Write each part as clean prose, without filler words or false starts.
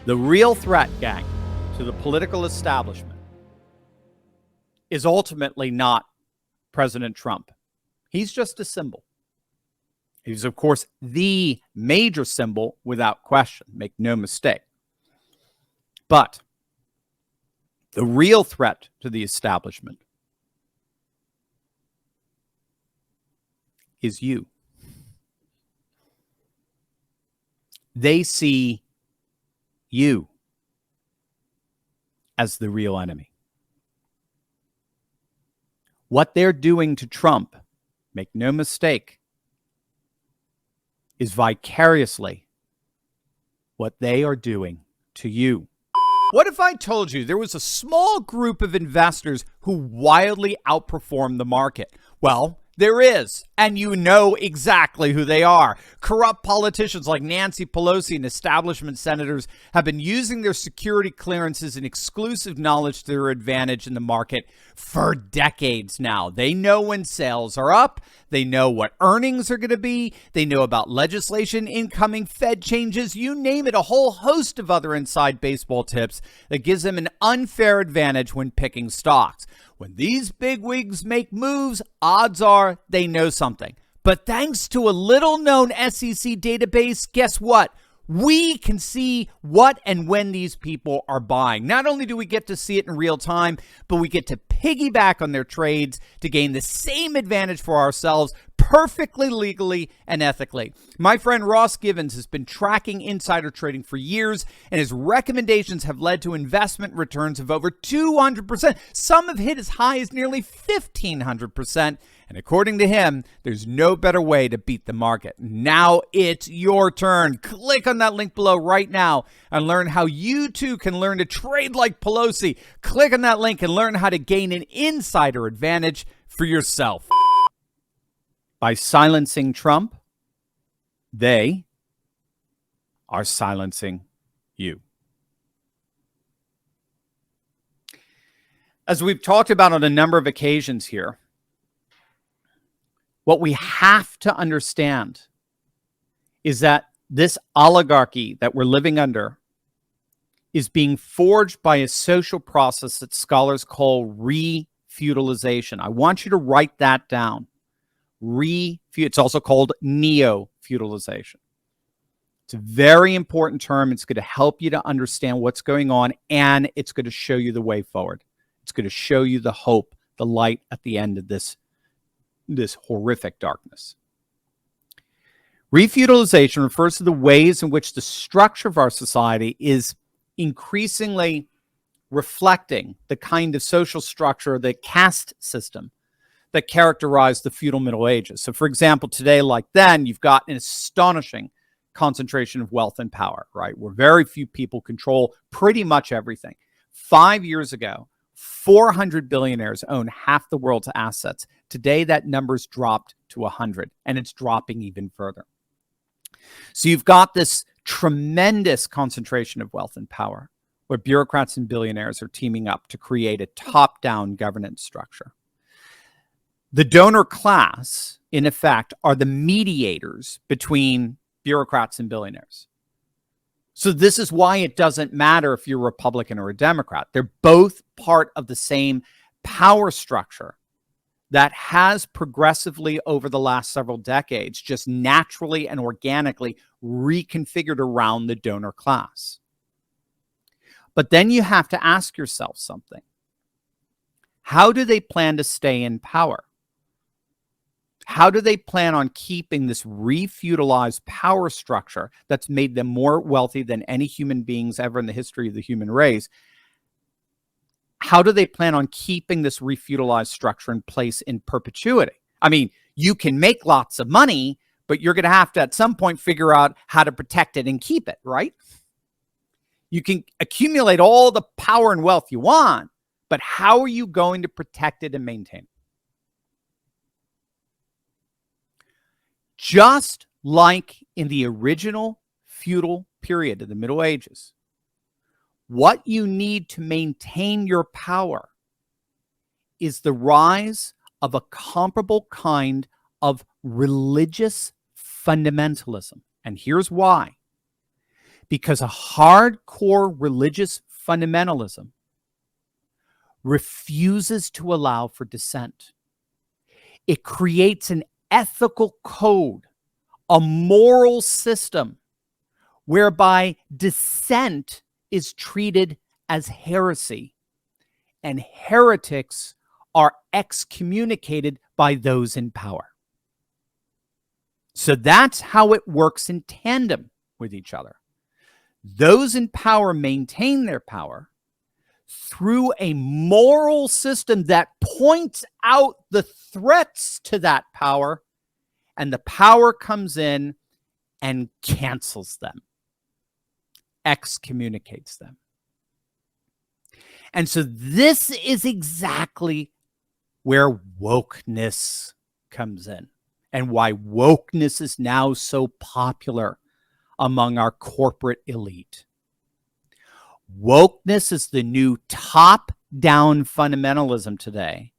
The real threat, gang, to the political establishment is ultimately not President Trump. He's just a symbol. He's, of course, the major symbol without question. Make no mistake. But the real threat to the establishment is you. They see you as the real enemy. What they're doing to Trump, make no mistake, is vicariously what they are doing to you. What if I told you there was a small group of investors who wildly outperformed the market? Well, there is, and you know exactly who they are. Corrupt politicians like Nancy Pelosi and establishment senators have been using their security clearances and exclusive knowledge to their advantage in the market for decades now. They know when sales are up. They know what earnings are going to be. They know about legislation, incoming Fed changes, you name it, a whole host of other inside baseball tips that gives them an unfair advantage when picking stocks. When these bigwigs make moves, odds are they know something. But thanks to a little-known SEC database, guess what? We can see what and when these people are buying. Not only do we get to see it in real time, but we get to piggyback on their trades to gain the same advantage for ourselves perfectly legally and ethically. My friend Ross Givens has been tracking insider trading for years, and his recommendations have led to investment returns of over 200%. Some have hit as high as nearly 1,500%. And according to him, there's no better way to beat the market. Now it's your turn. Click on that link below right now and learn how you too can learn to trade like Pelosi. Click on that link and learn how to gain an insider advantage for yourself. By silencing Trump, they are silencing you. As we've talked about on a number of occasions here, what we have to understand is that this oligarchy that we're living under is being forged by a social process that scholars call refutilization. I want you to write that down. It's also called neo-feudalization. It's a very important term. It's going to help you to understand what's going on, and it's going to show you the way forward. It's going to show you the hope, the light at the end of this horrific darkness. Refutilization refers to the ways in which the structure of our society is increasingly reflecting the kind of social structure, the caste system that characterized the feudal Middle Ages. So, for example, today, like then, you've got an astonishing concentration of wealth and power, right? Where very few people control pretty much everything. 5 years ago, 400 billionaires own half the world's assets. Today, that number's dropped to 100, and it's dropping even further. So you've got this tremendous concentration of wealth and power where bureaucrats and billionaires are teaming up to create a top-down governance structure. The donor class, in effect, are the mediators between bureaucrats and billionaires. So this is why it doesn't matter if you're a Republican or a Democrat. They're both part of the same power structure that has progressively over the last several decades just naturally and organically reconfigured around the donor class. But then you have to ask yourself something. How do they plan to stay in power? How do they plan on keeping this refeudalized power structure that's made them more wealthy than any human beings ever in the history of the human race? How do they plan on keeping this refeudalized structure in place in perpetuity? I mean, you can make lots of money, but you're going to have to at some point figure out how to protect it and keep it, right? You can accumulate all the power and wealth you want, but how are you going to protect it and maintain it? Just like in the original feudal period of the Middle Ages, what you need to maintain your power is the rise of a comparable kind of religious fundamentalism. And here's why. because a hardcore religious fundamentalism refuses to allow for dissent. It creates an ethical code, a moral system whereby dissent is treated as heresy, and heretics are excommunicated by those in power. So that's how it works in tandem with each other. Those in power maintain their power through a moral system that points out the threats to that power, and the power comes in and cancels them, excommunicates them. And so this is exactly where wokeness comes in, and why wokeness is now so popular among our corporate elite. Wokeness is the new top-down fundamentalism today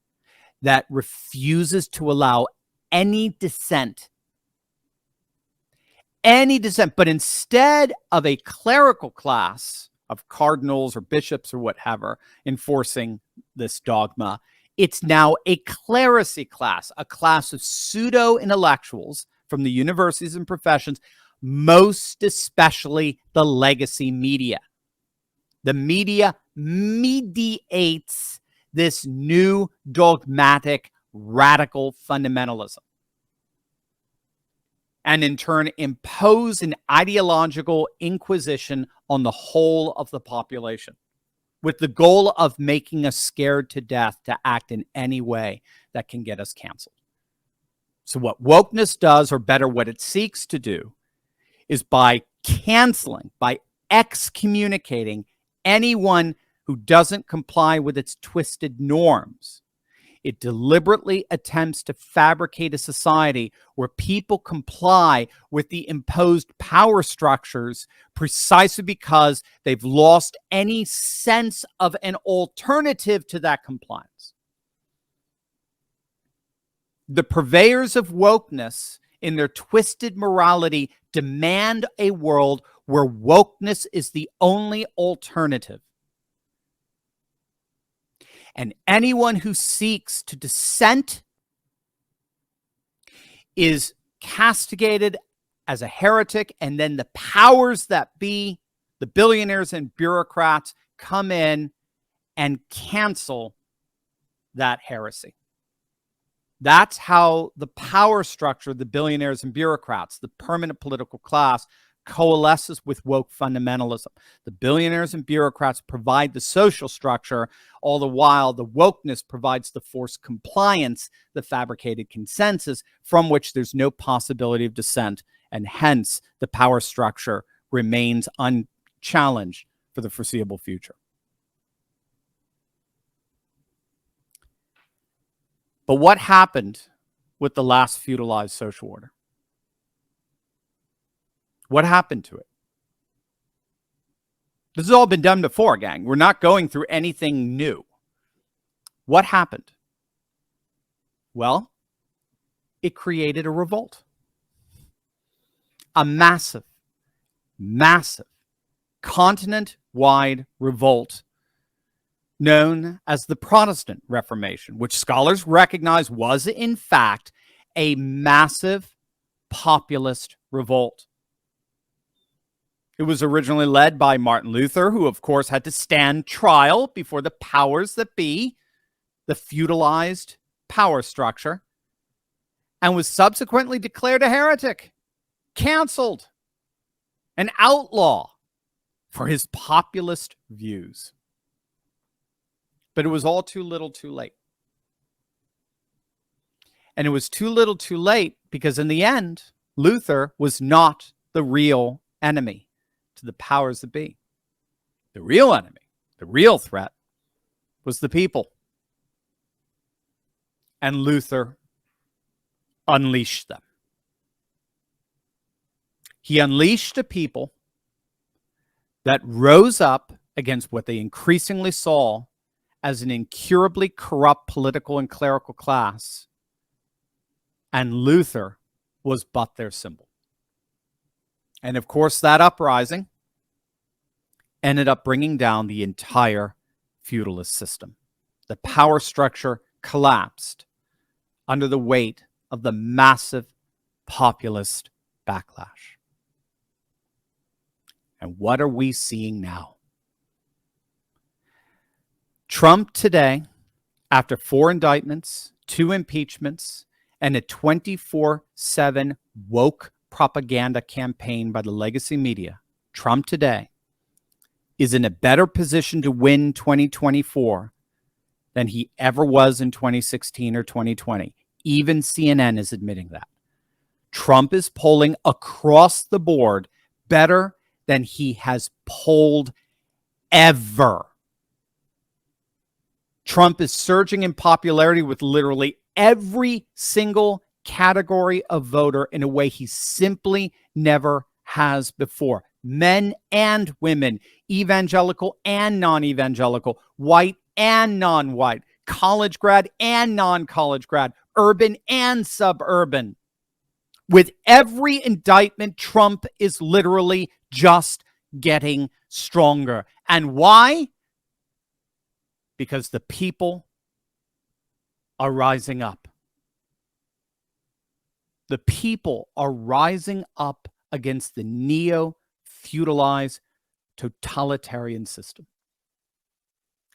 that refuses to allow any dissent. But instead of a clerical class of cardinals or bishops or whatever enforcing this dogma, it's now a clerisy class, a class of pseudo-intellectuals from the universities and professions, most especially the legacy media. The media mediates this new dogmatic radical fundamentalism, and in turn impose an ideological inquisition on the whole of the population, with the goal of making us scared to death to act in any way that can get us canceled. So what wokeness does, or better, what it seeks to do, is by canceling, by excommunicating anyone who doesn't comply with its twisted norms, it deliberately attempts to fabricate a society where people comply with the imposed power structures precisely because they've lost any sense of an alternative to that compliance. The purveyors of wokeness, in their twisted morality, demand a world where wokeness is the only alternative. And anyone who seeks to dissent is castigated as a heretic, and then the powers that be, the billionaires and bureaucrats, come in and cancel that heresy. That's how the power structure, the billionaires and bureaucrats, the permanent political class, coalesces with woke fundamentalism. The billionaires and bureaucrats provide the social structure, all the while the wokeness provides the forced compliance, the fabricated consensus from which there's no possibility of dissent, and hence the power structure remains unchallenged for the foreseeable future. But what happened with the last feudalized social order? What happened to it? This has all been done before, gang. We're not going through anything new. What happened? Well, it created a revolt. A massive, massive, continent-wide revolt known as the Protestant Reformation, which scholars recognize was, in fact, a massive populist revolt. It was originally led by Martin Luther, who, of course, had to stand trial before the powers that be, the feudalized power structure, and was subsequently declared a heretic, canceled, an outlaw for his populist views. But it was all too little too late. And it was too little too late because in the end, Luther was not the real enemy to the powers that be. The real enemy, the real threat, was the people. And Luther unleashed them. He unleashed a people that rose up against what they increasingly saw as an incurably corrupt political and clerical class. And Luther was but their symbol. And of course, that uprising ended up bringing down the entire feudalist system. The power structure collapsed under the weight of the massive populist backlash. And what are we seeing now? Trump today, after 4 indictments, 2 impeachments, and a 24/7 woke propaganda campaign by the legacy media, Trump today is in a better position to win 2024 than he ever was in 2016 or 2020. Even CNN is admitting that. Trump is polling across the board better than he has polled ever. Trump is surging in popularity with literally every single category of voter in a way he simply never has before. Men and women, evangelical and non-evangelical, white and non-white, college grad and non-college grad, urban and suburban. With every indictment, Trump is literally just getting stronger. And why? Because the people are rising up. The people are rising up against the neo-feudalized totalitarian system.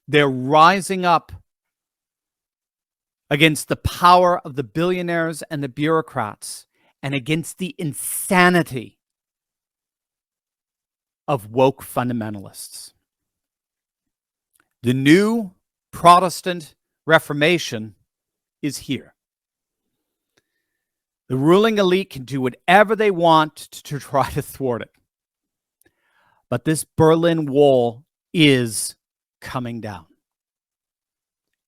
They're rising up against the power of the billionaires and the bureaucrats and against the insanity of woke fundamentalists. The new Protestant Reformation is here. The ruling elite can do whatever they want to try to thwart it. But this Berlin Wall is coming down.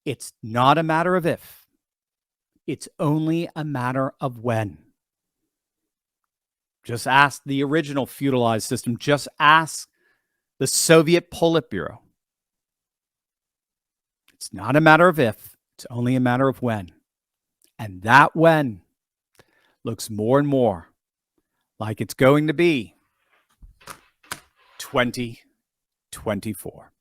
It's not a matter of if. It's only a matter of when. Just ask the original feudalized system. Just ask the Soviet Politburo. It's not a matter of if. It's only a matter of when. And that when looks more and more like it's going to be 2024.